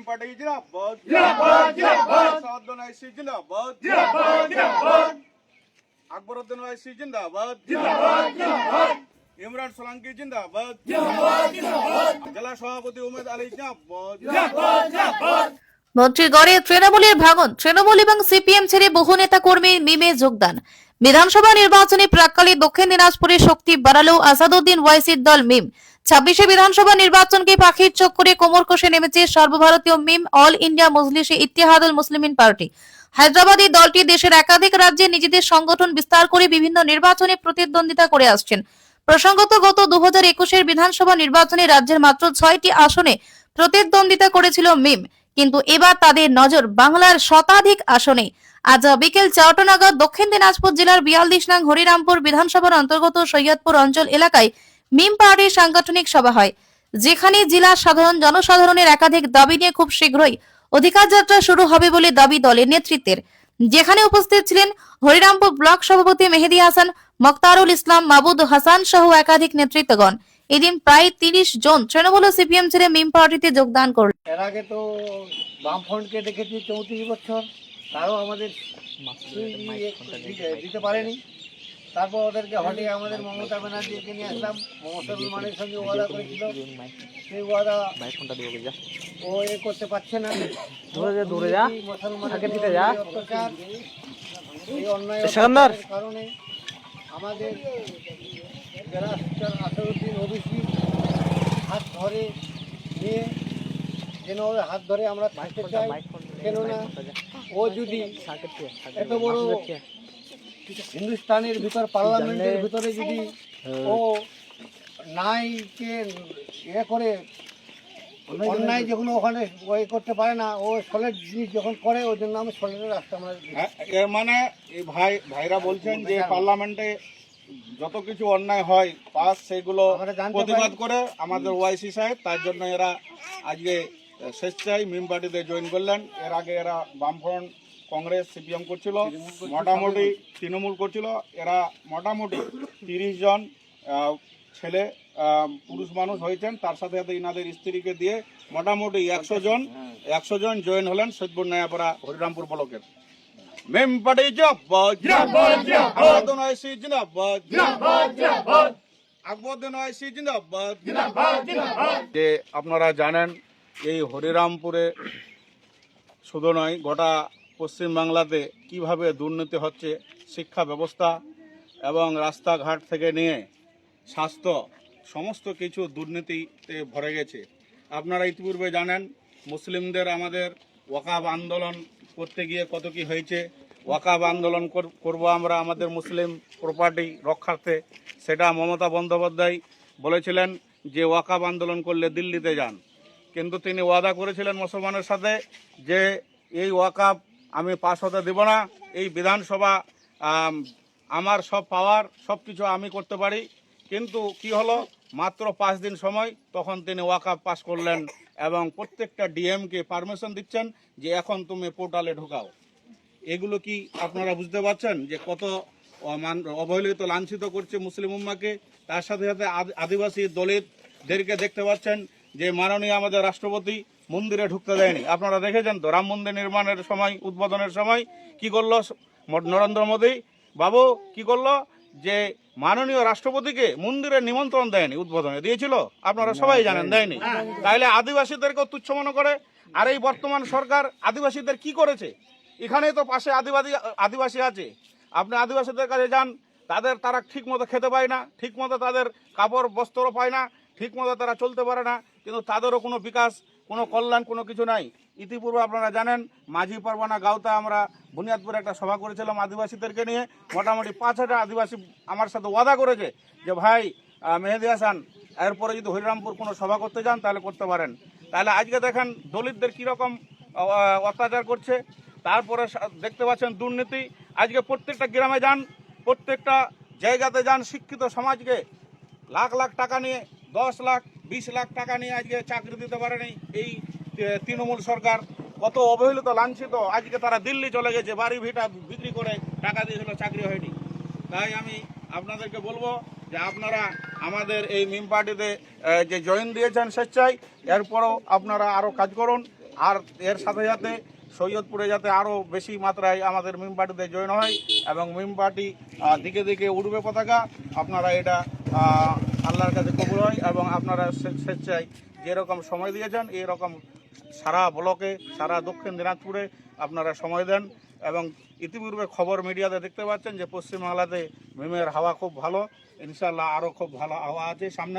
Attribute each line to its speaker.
Speaker 1: Party জিন্দাবাদ জিন্দাবাদ জিন্দাবাদ সাউদ্দিন আইসি জিন্দাবাদ জিন্দাবাদ জিন্দাবাদ আকবরউদ্দিন আইসি জিন্দাবাদ জিন্দাবাদ জিন্দাবাদ ইমরান সোলাঙ্কি জিন্দাবাদ জিন্দাবাদ জিন্দাবাদ জেলা সভাপতি উমেদ আলী জিন্দাবাদ জিন্দাবাদ জিন্দাবাদ
Speaker 2: মন্ত্রীগড়ে তৃণমূলের ভাঙন, তৃণমূল এবং সিপিএম ছেড়ে বহু নেতা কর্মী মিমে যোগদান। বিধানসভা নির্বাচনে প্রাক্কালে দক্ষিণ দিনাজপুরে শক্তি বাড়ালো আসাদউদ্দিন ওয়াইসির দল মিম। 26শে বিধানসভা নির্বাচনকে পাখির চোখ করে কোমর কষে নেমেছে সর্বভারতীয় মিম অল ইন্ডিয়া মজলিসে ইত্তেহাদুল মুসলিমিন পার্টি। হায়দ্রাবাদী দলটি দেশের একাধিক রাজ্যে নিজেদের সংগঠন বিস্তার করে বিভিন্ন নির্বাচনে প্রতিদ্বন্দ্বিতা করে আসছেন। প্রসঙ্গত গত 2021-এর বিধানসভা নির্বাচনে রাজ্যের মাত্র 6টি আসনে প্রতিদ্বন্দ্বিতা করেছিল মিম, কিন্তু এবার তাদের নজর বাংলার শতাধিক আসনে। আজ বিকেল 4টা নাগাদ দক্ষিণ দিনাজপুর জেলার 42 নং হরিরামপুর বিধানসভার অন্তর্গত সৈয়দপুর অঞ্চল এলাকায় মিম পার্টির সাংগঠনিক সভা হয়, যেখানে জেলার জনসাধারণের একাধিক দাবি নিয়ে খুব শীঘ্রই অধিকার যাত্রা শুরু হবে বলে দাবি দলের নেতৃত্বের। যেখানে উপস্থিত ছিলেন হরিরামপুর ব্লক সভাপতি মেহেদি হাসান, মক্তারুল ইসলাম, মাবুদ হাসান সহ একাধিক নেতৃত্বগণ। এদিন প্রায় 30 জন তৃণমূল ও সিপিএম ছেড়ে মিম পার্টিতে যোগদান করল।
Speaker 3: এর আগে তো বামফ্রন্টকে দেখেছি 34 বছর, তারও আমাদের দিতে পারেনি। তারপর ওদেরকে হটিয়ে আমাদের মমতা ব্যানার্জিকে নিয়ে আসলাম। মুসলমানের সঙ্গে ওয়াদা করেছিল, সেই ওয়াদা ও করতে পারছে না। মুসলমানের অত্যাচার, এই অন্যায় কারণে আমাদের জেলা আসাদউদ্দিন ওবিসি হাত ধরে নিয়ে যেন ওর হাত ধরে আমরা থাকতে চাই। কেননা ও যদি এত বড় হিন্দুস্তানের ভিতর পার্লামেন্টের ভিতরে যদি ও নাইকে ইয়ে করে অন্যায় যখন ওখানে ওই করতে পারে না, ও সলের জিনিস যখন করে ওই জন্য আমি সলের রাস্তা আমরা
Speaker 1: এর মানে এই ভাইরা বলছেন যে পার্লামেন্টে যত কিছু অন্যায় হয় পাস সেগুলো প্রতিবাদ করে আমাদের ওয়াইসি সাহেব, তার জন্য এরা আজকে স্বেচ্ছায় মিম পার্টিতে জয়েন করলেন। এর আগে এরা বামফ্রন্ট, কংগ্রেস, সিপিএম করছিল, মোটামুটি তৃণমূল করছিল। এরা মোটামুটি 30 জন ছেলে পুরুষ মানুষ হয়েছেন, তার সাথে সাথে ইনাদের স্ত্রীকে দিয়ে মোটামুটি 100 জন জয়েন হলেন সৈয়দপুর নয়াপাড়া হরিরামপুর ব্লকের। মিম পার্টি জিন্দাবাদ জিন্দাবাদ আকবরউদ্দিন ওয়াইসি জিন্দাবাদ জিন্দাবাদ জিন্দাবাদ আকবরউদ্দিন ওয়াইসি জিন্দাবাদ জিন্দাবাদ জিন্দাবাদ। যে আপনারা জানেন এই হরিরামপুরে শুধু নয়, গোটা পশ্চিম বাংলাতে কিভাবে দুর্নীতি হচ্ছে, শিক্ষা ব্যবস্থা এবং রাস্তাঘাট থেকে নিয়ে স্বাস্থ্য সমস্ত কিছু দুর্নীতিতে ভরে গেছে। আপনারা ইতিপূর্বে জানেন মুসলিমদের আমাদের ওয়াকাব আন্দোলন করতে গিয়ে কত কি হয়েছে। ওয়াকাব আন্দোলন করব আমরা আমাদের মুসলিম প্রপার্টি রক্ষার্থে, সেটা মমতা বন্দ্যোপাধ্যায় বলেছিলেন যে ওয়াকাব আন্দোলন করলে দিল্লিতে যান, কিন্তু তিনি ওয়াদা করেছিলেন মুসলমানের সাথে যে এই ওয়াকাব আমি পাশ হতে দেব না, এই বিধানসভা আমার সব পাওয়ার সব কিছু আমি করতে পারি। কিন্তু কি হলো, মাত্র 5 দিন সময়, তখন তিনি ওয়াকাব পাস করলেন এবং প্রত্যেকটা ডিএমকে পারমিশন দিচ্ছেন যে এখন তুমি পোর্টালে ঢোকাও। এগুলো কি আপনারা বুঝতে পারছেন যে কত অবহেলিত, লাঞ্ছিত করছে মুসলিম উম্মাকে। তার সাথে সাথে আদিবাসী দলিতদেরকে দেখতে পাচ্ছেন যে মাননীয় আমাদের রাষ্ট্রপতি মন্দিরে ঢুকতে দেয়নি। আপনারা দেখেছেন তো রাম মন্দির নির্মাণের সময়, উদ্বোধনের সময় কি করলো নরেন্দ্র মোদী বাবু, কি করলো যে মাননীয় রাষ্ট্রপতিকে মন্দিরে নিমন্ত্রণ দেয়নি, উদ্বোধনে দিয়েছিল, আপনারা সবাই জানেন দেয়নি। তাইলে আদিবাসীদেরকেও তুচ্ছ মনে করে। আর এই বর্তমান সরকার আদিবাসীদের কি করেছে, এখানেই তো পাশে আদিবাসী আছে, আপনি আদিবাসীদের কাছে যান, তারা ঠিক মতো খেতে পায় না, ঠিক মতো তাদের কাপড় বস্ত্র পায় না, ঠিক মতো তারা চলতে পারে না, কিন্তু তাদেরও কোনো বিকাশ, কোনো কল্যাণ, কোনো কিছু নাই। ইতিপূর্বে আপনারা জানেন মাঝি পারবানা গাঁওতে আমরা বুনিয়াদপুরে একটা সভা করেছিলাম আদিবাসীদেরকে নিয়ে। মোটামুটি 5,000 আদিবাসী আমার সাথে ওয়াদা করেছে যে ভাই মেহেদি হাসান এরপরে যদি হরিরামপুর কোনো সভা করতে যান তাহলে করতে পারেন। তাহলে আজকে দেখেন দলিতদের কীরকম অত্যাচার করছে। তারপরে দেখতে পাচ্ছেন দুর্নীতি। আজকে প্রত্যেকটা গ্রামে যান, প্রত্যেকটা জায়গাতে যান, শিক্ষিত সমাজকে লাখ লাখ টাকা নিয়ে, 10 লাখ 20 লাখ টাকা নিয়ে আজকে চাকরি দিতে পারেনি এই তৃণমূল সরকার। কত অবহেলিত, লাঞ্ছিত, আজকে তারা দিল্লি চলে গেছে, বাড়ি ভিটা বিক্রি করে টাকা দিয়েছিল, চাকরি হয়নি। তাই আমি আপনাদেরকে বলবো যে আপনারা আমাদের এই মিম পার্টিতে যে জয়েন দিয়েছেন স্বেচ্ছায়, এরপরও আপনারা আরও কাজ করুন। আর এর সাথে সাথে সৈয়দপুরে যাতে আরও বেশি মাত্রায় আমাদের মিম পার্টিতে জয়েন হয় এবং মিম পার্টি দিকে দিকে উড়বে পতাকা। আপনারা এটা আল্লাহর কাছে কবুল হয় এবং আপনারা স্বেচ্ছায় যেরকম সময় দিয়েছেন এরকম সারা ব্লকে সারা দক্ষিণ দিনাজপুরে আপনারা সময় দেন। এবং ইতিপূর্বে খবর মিডিয়াতে দেখতে পাচ্ছেন যে পশ্চিমবাংলাতে মিমের হাওয়া খুব ভালো, ইনশাল্লাহ আরও খুব ভালো হাওয়া আছে সামনে।